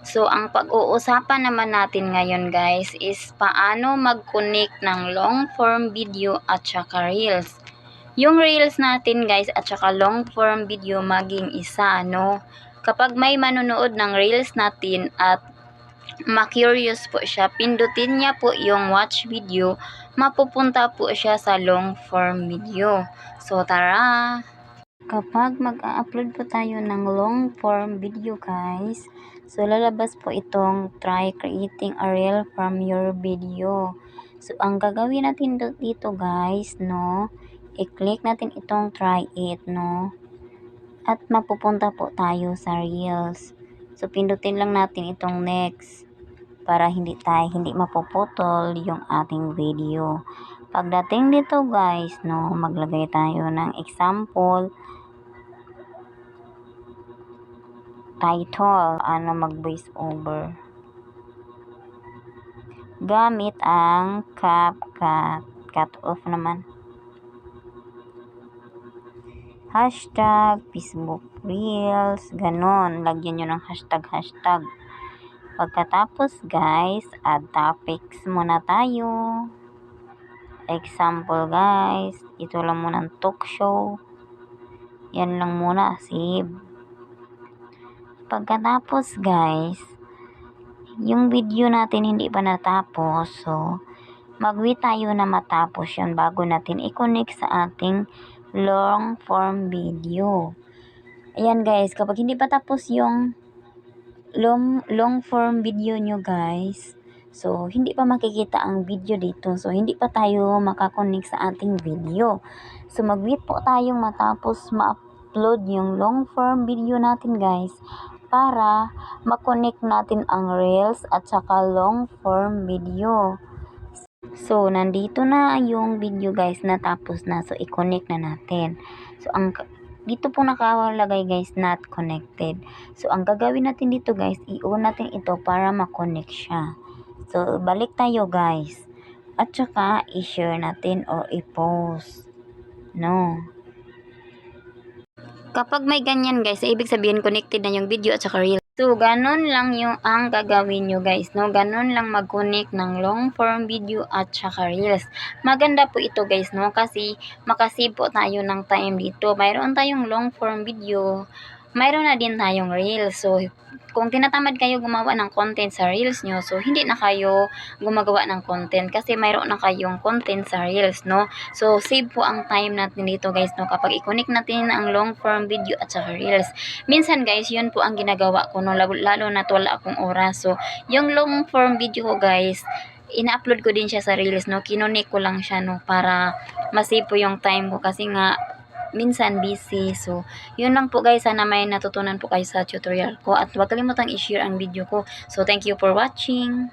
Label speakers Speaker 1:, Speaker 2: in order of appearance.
Speaker 1: So, ang pag-uusapan naman natin ngayon guys is paano mag-connect ng long form video at saka reels. Yung reels natin guys at saka long form video maging isa, no? Kapag may manonood ng reels natin at ma-curious po siya, pindutin niya po yung watch video, mapupunta po siya sa long form video. So, tara! Kapag mag-a-upload po tayo ng long form video guys, so lalabas po itong try creating a reel from your video. So ang gagawin natin dito guys, no, i-click natin itong try it, no, at mapupunta po tayo sa reels. So pindutin lang natin itong next para hindi mapuputol yung ating video. Pagdating dito guys, no, maglagay tayo ng example title, mag voice over gamit ang CapCut, cut off naman, hashtag Facebook Reels, ganon, lagyan nyo ng hashtag. Pagkatapos guys, add topics muna tayo. Example guys, ito lang muna ang talk show, yan lang muna, save. Pagkatapos guys, yung video natin hindi pa natapos, so mag-wait tayo na matapos yan bago natin i-connect sa ating long form video. Ayan guys, kapag hindi pa tapos yung long form video nyo guys, so hindi pa makikita ang video dito, so hindi pa tayo makakonect sa ating video. So mag-wait po tayong matapos ma-upload yung long form video natin guys, para ma-connect natin ang reels at saka long form video. So nandito na yung video guys, natapos na, so i-connect na natin. So dito po nakalagay guys, not connected. So ang gagawin natin dito guys, i-on natin ito para ma-connect siya. So balik tayo guys, at saka i-share natin or i-post, no. Kapag may ganyan guys, ibig sabihin connected na yung video at saka reel. So, ganun lang yung ang gagawin nyo guys, no? Ganun lang mag-connect ng long form video at saka reels. Maganda po ito guys, no? Kasi makasave po tayo ng time dito. Mayroon tayong long form video, mayroon na din tayong reels. So, kung tinatamad kayo gumawa ng content sa reels nyo, so hindi na kayo gumagawa ng content kasi mayroon na kayong content sa reels, no? So, save po ang time natin dito guys, no? Kapag i-connect natin ang long form video at saka reels. Minsan guys, yun po ang ginagawa ko, no? Lalo na wala akong oras. So, yung long form video ko guys, ina-upload ko din siya sa reels, no? Kinonek ko lang siya, no? Para masave po yung time ko kasi nga minsan busy. So, yun lang po guys. Sana may natutunan po kayo sa tutorial ko. At huwag kalimutang i-share ang video ko. So, thank you for watching.